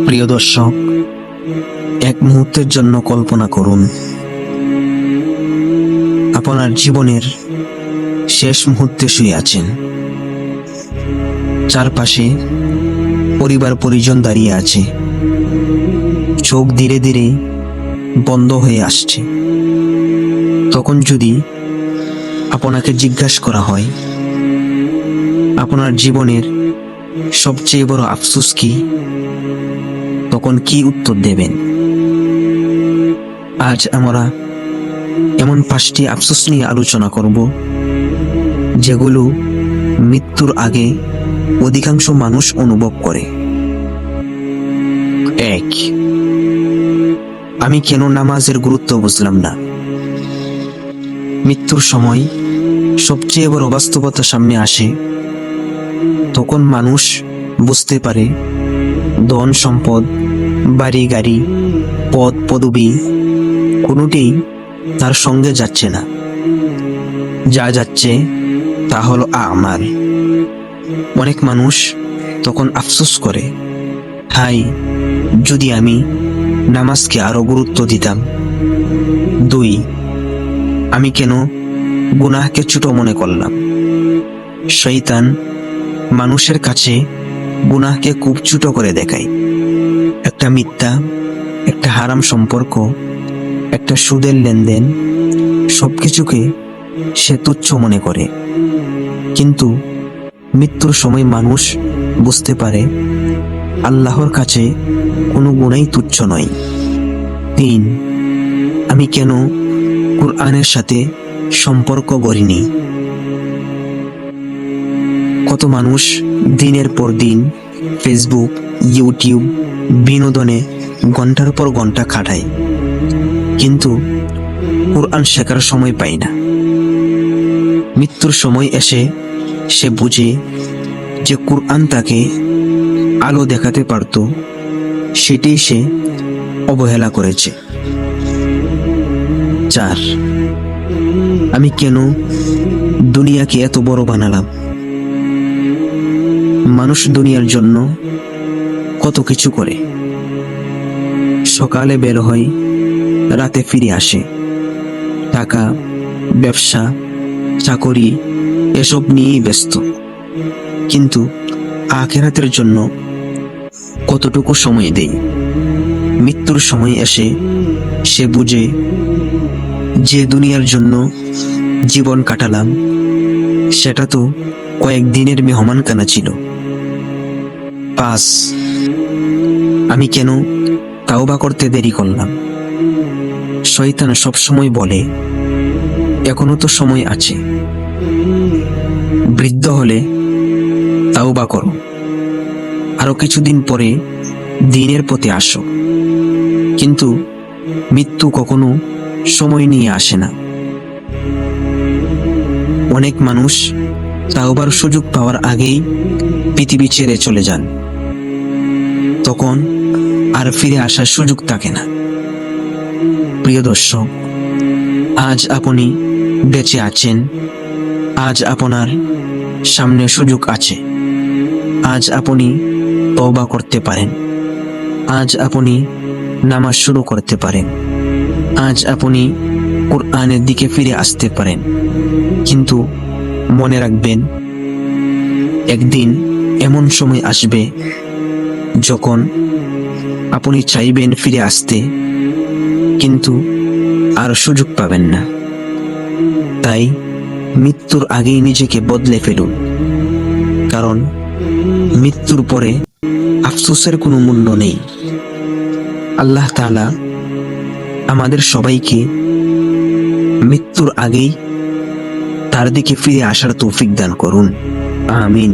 প্রিয় দর্শক, এক মুহূর্তের জন্য কল্পনা করুন আপনার জীবনের শেষ মুহূর্তে শুয়ে আছেন। চারপাশে পরিবার পরিজন দাঁড়িয়ে আছে, চোখ ধীরে ধীরে বন্ধ হয়ে আসছে। তখন যদি আপনাকে জিজ্ঞাসা করা হয় আপনার জীবনের সবচেয়ে বড় আফসোস কি, তখন কি উত্তর দেবেন? আজ আমরা এমন 5টি আফসোস নিয়ে আলোচনা করব যেগুলো মৃত্যুর আগে অধিকাংশ মানুষ অনুভব করে। 1, আমি কেন নামাজের গুরুত্ব বুঝলাম না। মৃত্যুর সময় সবচেয়ে বড় বাস্তবতা সামনে আসে। তখন মানুষ বুঝতে পারে ধন সম্পদ, বাড়ি গাড়ি, পদ পদবি কোনোটিই তার সঙ্গে যাচ্ছে না। যা যাচ্ছে তা হলো আমাল। অনেক মানুষ তখন আফসোস করে, হায় যদি আমি নামাজকে আরো গুরুত্ব দিতাম। 2, আমি কেন গুনাহকে ছোট মনে করলাম। শয়তান মানুষের কাছে গুনাহকে খুব ছোট করে দেখায়। একটা মিথ্যা, একটা হারাম সম্পর্ক, একটা সুদের লেনদেন, সবকিছুকে সে তুচ্ছ মনে করে। কিন্তু মৃত্যুর সময় মানুষ বুঝতে পারে আল্লাহর কাছে কোনো গুনাহই তুচ্ছ নয়। 3, আমি কেন কুরআনের সাথে সম্পর্ক গড়িনি। কত মানুষ দিনের পর দিন ফেসবুক, ইউটিউব, বিনোদনে ঘন্টার পর ঘন্টা কাটায়, কিন্তু কুরআন শেখার সময় পায় না। মৃত্যুর সময় এসে সে বুঝে যে কুরআন তাকে আলো দেখাতে পারত, সেটি সে অবহেলা করেছে। 4, আমি কেন দুনিয়াকে এত বড় বানালাম। মানুষ দুনিয়ার জন্য কত কিছু করে। সকালে বের হয়, রাতে ফিরে আসে। টাকা, ব্যবসা, চাকরি এসব নিয়েই ব্যস্ত। কিন্তু আখিরাতের জন্য কতটুকু সময় দেয়। মৃত্যুর সময় এসে সে বুঝে যে দুনিয়ার জন্য জীবন কাটালাম সেটা তো কয়েকদিনের মেহমানখানা ছিল। 5, আমি কেন তাওবা করতে দেরি করলাম। শয়তান সবসময় বলে এখনো তো সময় আছে, বৃদ্ধ হলে তাওবা করো, আরো কিছুদিন পরে দ্বীনের পথে আসো। কিন্তু মৃত্যু কখনো সময় নিয়ে আসে না। অনেক মানুষ তাওবার সুযোগ পাওয়ার আগেই পৃথিবী ছেড়ে চলে যান, তখন আর ফিরে আসার সুযোগ থাকে না। প্রিয় দর্শক, আজ আপনি বেঁচে আছেন, আজ আপনার সামনে সুযোগ আছে। আজ আপনি তওবা করতে পারেন, আজ আপনি নামাজ শুরু করতে পারেন, আজ আপনি কুরআনের দিকে ফিরে আসতে পারেন। কিন্তু মনে রাখবেন, একদিন এমন সময় আসবে যখন আপনি চাইবেন ফিরে আসতে, কিন্তু আর সুযোগ পাবেন না। তাই মৃত্যুর আগেই নিজেকে বদলে ফেলুন, কারণ মৃত্যুর পরে আফসোসের কোনো মূল্য নেই। আল্লাহ তাআলা আমাদের সবাইকে মৃত্যুর আগেই তার দিকে ফিরে আসার তৌফিক দান করুন। আমিন।